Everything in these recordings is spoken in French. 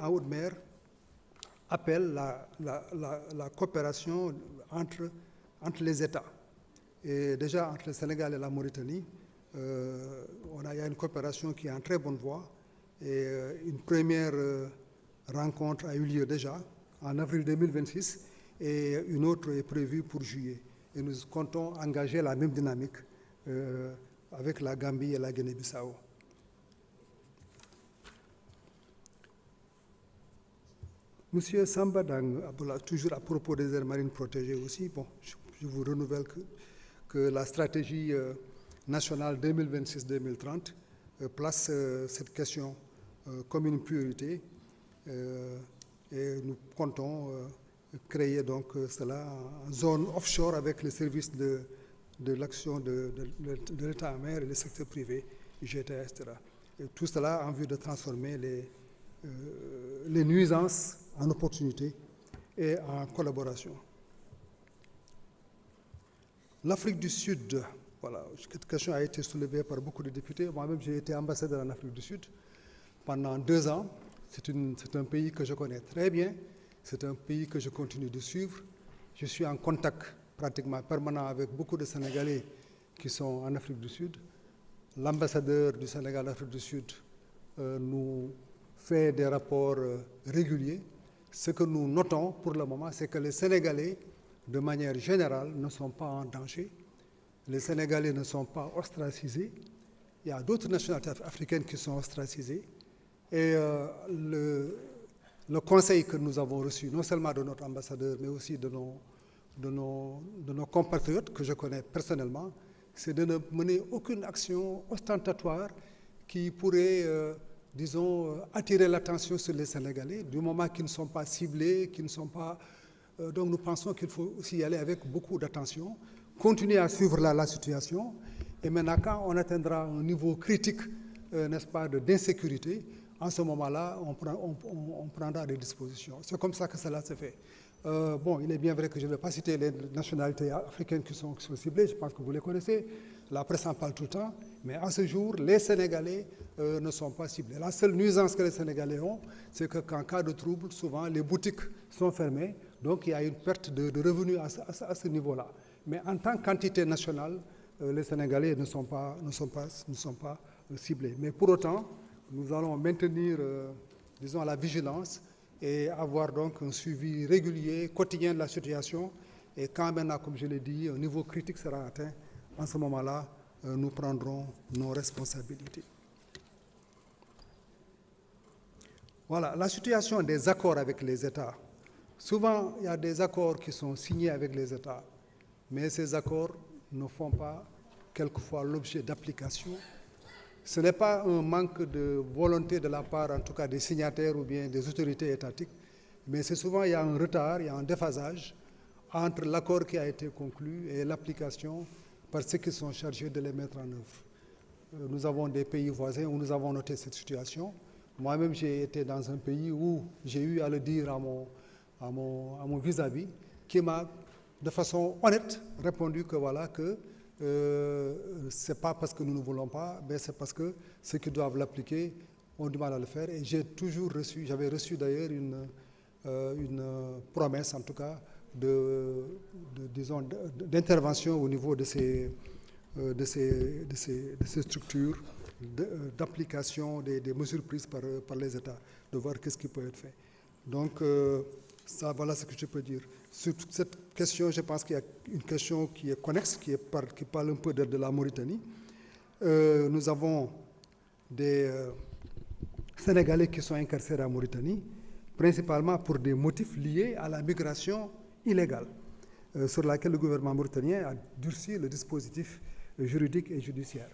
en haute mer appelle la coopération entre les États. Et déjà, entre le Sénégal et la Mauritanie, il y a une coopération qui est en très bonne voie. Et une première rencontre a eu lieu déjà en avril 2026 et une autre est prévue pour juillet. Et nous comptons engager la même dynamique avec la Gambie et la Guinée-Bissau. Monsieur Sambadang, toujours à propos des aires marines protégées aussi, bon, je vous renouvelle que la stratégie nationale 2026-2030 place cette question comme une priorité et nous comptons créer donc cela en zone offshore avec les services de l'action de l'État en mer et le secteur privé, IGTA, etc. Et tout cela en vue de transformer les nuisances en opportunités et en collaboration. L'Afrique du Sud, voilà, cette question a été soulevée par beaucoup de députés. Moi-même, j'ai été ambassadeur en Afrique du Sud pendant 2 ans. C'est un pays que je connais très bien. C'est un pays que je continue de suivre. Je suis en contact pratiquement permanent avec beaucoup de Sénégalais qui sont en Afrique du Sud. L'ambassadeur du Sénégal en Afrique du Sud nous fait des rapports réguliers. Ce que nous notons pour le moment, c'est que les Sénégalais, de manière générale, ne sont pas en danger. Les Sénégalais ne sont pas ostracisés. Il y a d'autres nationalités africaines qui sont ostracisées. Et le conseil que nous avons reçu, non seulement de notre ambassadeur, mais aussi de nos compatriotes que je connais personnellement, c'est de ne mener aucune action ostentatoire qui pourrait, disons, attirer l'attention sur les Sénégalais, du moment qu'ils ne sont pas ciblés, qu'ils ne sont pas... donc nous pensons qu'il faut aussi y aller avec beaucoup d'attention, continuer à suivre la situation, et maintenant quand on atteindra un niveau critique, n'est-ce pas, d'insécurité, en ce moment-là, on prendra des dispositions. C'est comme ça que cela se fait. Bon, il est bien vrai que je ne vais pas citer les nationalités africaines qui sont ciblées, je pense que vous les connaissez, la presse en parle tout le temps, mais à ce jour, les Sénégalais ne sont pas ciblés. La seule nuisance que les Sénégalais ont, c'est qu'en cas de trouble, souvent, les boutiques sont fermées, donc il y a une perte de revenus à ce niveau-là. Mais en tant qu'entité nationale, les Sénégalais ne sont pas ciblés. Mais pour autant, nous allons maintenir, disons, la vigilance et avoir donc un suivi régulier, quotidien de la situation. Et quand maintenant, comme je l'ai dit, un niveau critique sera atteint, en ce moment-là, nous prendrons nos responsabilités. Voilà, la situation des accords avec les États. Souvent, il y a des accords qui sont signés avec les États, mais ces accords ne font pas quelquefois l'objet d'application. Ce n'est pas un manque de volonté de la part, en tout cas, des signataires ou bien des autorités étatiques, mais c'est souvent, il y a un retard, il y a un déphasage entre l'accord qui a été conclu et l'application par ceux qui sont chargés de les mettre en œuvre. Nous avons des pays voisins où nous avons noté cette situation. Moi-même, j'ai été dans un pays où j'ai eu à le dire à mon vis-à-vis, qui m'a, de façon honnête, répondu que voilà, que ce n'est pas parce que nous ne voulons pas, mais c'est parce que ceux qui doivent l'appliquer ont du mal à le faire. Et j'ai toujours reçu, j'avais reçu d'ailleurs une promesse, en tout cas, d'intervention au niveau de ces structures, d'application des mesures prises par les États, de voir qu'est-ce qui peut être fait. Donc, ça, voilà ce que je peux dire. Sur cette question, je pense qu'il y a une question qui est connexe, qui parle un peu de la Mauritanie. Nous avons des Sénégalais qui sont incarcérés en Mauritanie, principalement pour des motifs liés à la migration illégale, sur laquelle le gouvernement mauritanien a durci le dispositif juridique et judiciaire.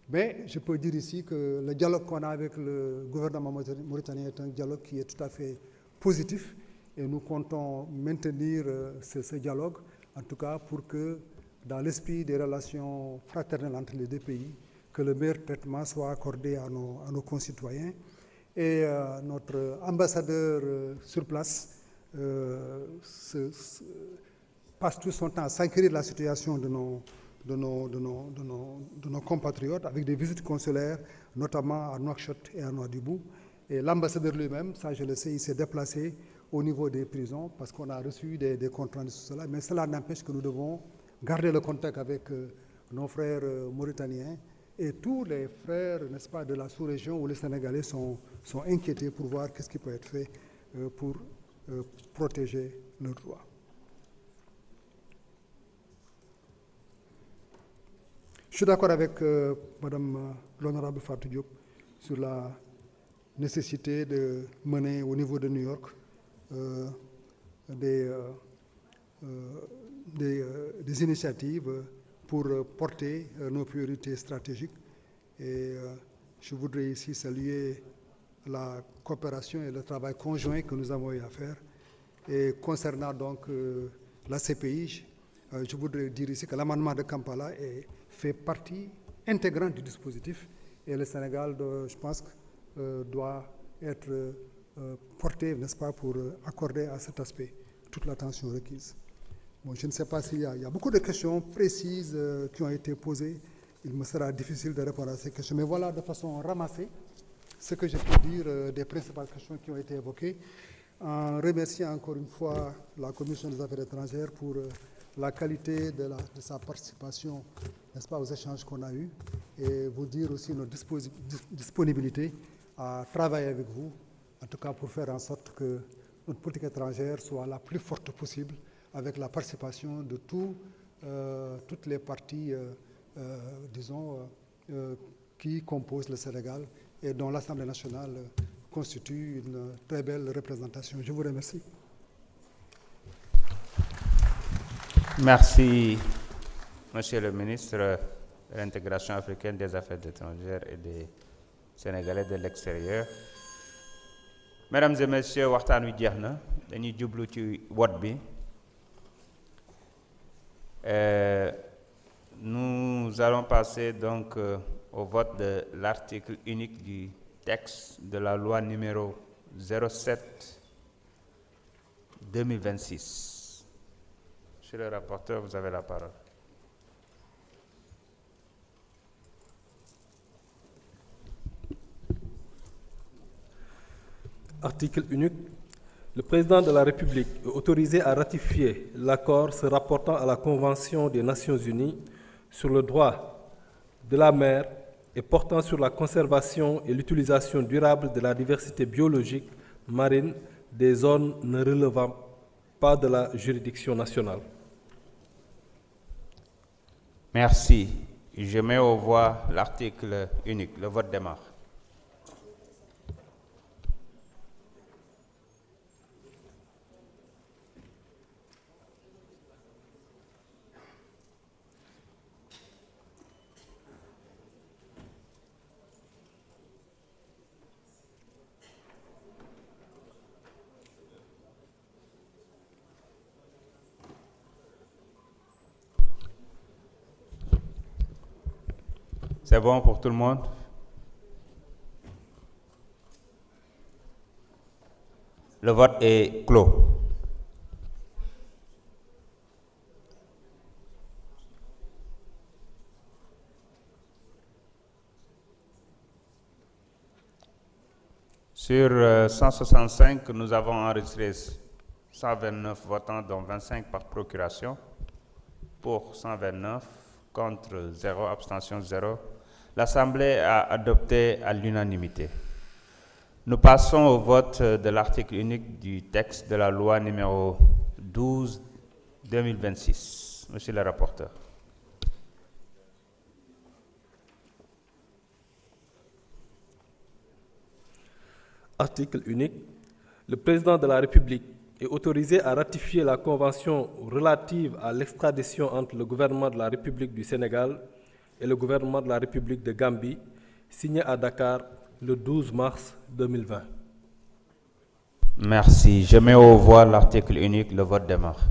Mais je peux dire ici que le dialogue qu'on a avec le gouvernement mauritanien est un dialogue qui est tout à fait positif et nous comptons maintenir ce dialogue, en tout cas pour que, dans l'esprit des relations fraternelles entre les deux pays, que le meilleur traitement soit accordé à nos concitoyens. Et notre ambassadeur sur place passe tout son temps à s'inquiéter de la situation de nos compatriotes avec des visites consulaires, notamment à Nouakchott et à Nouadhibou. Et l'ambassadeur lui-même, ça je le sais, il s'est déplacé au niveau des prisons parce qu'on a reçu des comptes rendus sur cela. Mais cela n'empêche que nous devons garder le contact avec nos frères mauritaniens et tous les frères, n'est-ce pas, de la sous-région où les Sénégalais sont inquiétés pour voir qu'est-ce qui peut être fait pour protéger leurs droits. Je suis d'accord avec Madame l'honorable Fatou Diop sur la nécessité de mener au niveau de New York des initiatives pour porter nos priorités stratégiques. Et je voudrais ici saluer la coopération et le travail conjoint que nous avons eu à faire. Et concernant donc la CPI, je voudrais dire ici que l'amendement de Kampala fait partie intégrante du dispositif et le Sénégal, je pense, doit être porté, n'est-ce pas, pour accorder à cet aspect toute l'attention requise. Bon, je ne sais pas s'il y a beaucoup de questions précises qui ont été posées. Il me sera difficile de répondre à ces questions. Mais voilà, de façon ramassée, ce que je peux dire des principales questions qui ont été évoquées, en remerciant encore une fois la Commission des Affaires étrangères pour la qualité de sa participation, n'est-ce pas, aux échanges qu'on a eus, et vous dire aussi notre disponibilité à travailler avec vous, en tout cas pour faire en sorte que notre politique étrangère soit la plus forte possible, avec la participation de toutes les parties, disons, qui composent le Sénégal et dont l'Assemblée nationale constitue une très belle représentation. Je vous remercie. Merci, Monsieur le ministre de l'Intégration africaine, des Affaires étrangères et des Sénégalais de l'extérieur. Mesdames et Messieurs, waxtaan wi jeex na dañuy jublu ci vote bi. Nous allons passer donc au vote de l'article unique du texte de la loi numéro 07/2026. Monsieur le rapporteur, vous avez la parole. Article unique. Le président de la République est autorisé à ratifier l'accord se rapportant à la Convention des Nations Unies sur le droit de la mer et portant sur la conservation et l'utilisation durable de la diversité biologique marine des zones ne relevant pas de la juridiction nationale. Merci. Je mets aux voix l'article unique. Le vote démarre. C'est bon pour tout le monde? Le vote est clos. Sur 165, nous avons enregistré 129 votants, dont 25 par procuration. Pour 129, contre 0, abstention 0. L'Assemblée a adopté à l'unanimité. Nous passons au vote de l'article unique du texte de la loi numéro 12/2026. Monsieur le rapporteur. Article unique. Le président de la République est autorisé à ratifier la convention relative à l'extradition entre le gouvernement de la République du Sénégal et le gouvernement de la République de Gambie, signée à Dakar le 12 mars 2020. Merci. Je mets aux voix l'article unique. Le vote démarre.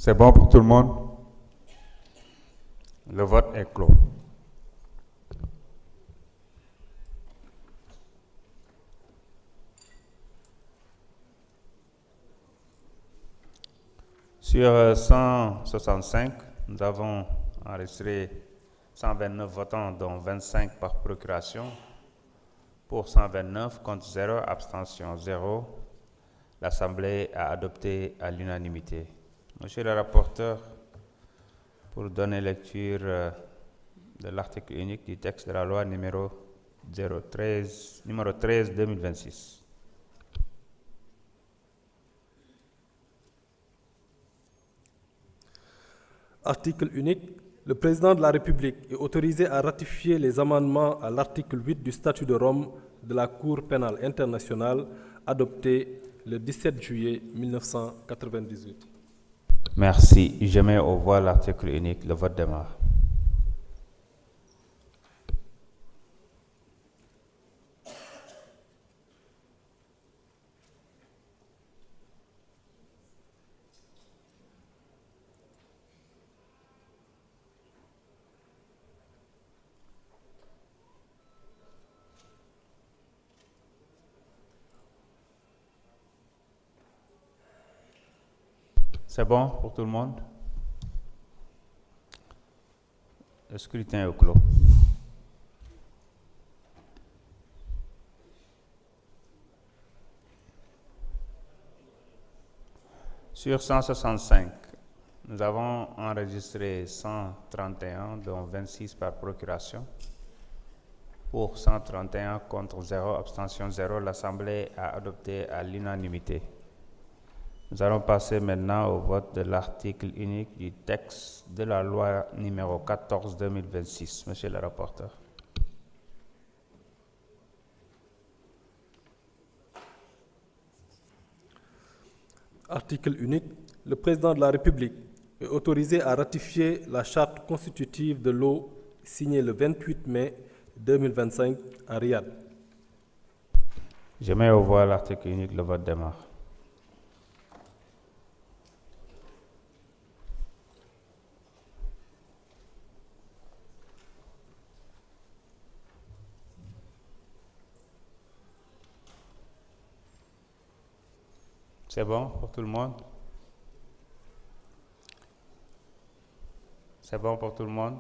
C'est bon pour tout le monde? Le vote est clos. Sur 165, nous avons enregistré 129 votants, dont 25 par procuration. Pour 129, contre 0, abstention 0. L'Assemblée a adopté à l'unanimité. Monsieur le rapporteur, pour donner lecture de l'article unique du texte de la loi numéro 13/2026. Article unique. Le président de la République est autorisé à ratifier les amendements à l'article 8 du statut de Rome de la Cour pénale internationale adopté le 17 juillet 1998. Merci. Je mets aux voix l'article unique. Le vote démarre. C'est bon pour tout le monde? Le scrutin est clos. Sur 165, nous avons enregistré 131, dont 26 par procuration. Pour 131, contre 0, abstention 0. L'Assemblée a adopté à l'unanimité. Nous allons passer maintenant au vote de l'article unique du texte de la loi numéro 14/2026. Monsieur le rapporteur. Article unique. Le président de la République est autorisé à ratifier la charte constitutive de l'eau signée le 28 mai 2025 à Riyad. Je mets au voix l'article unique. Le vote démarre. C'est bon pour tout le monde? C'est bon pour tout le monde?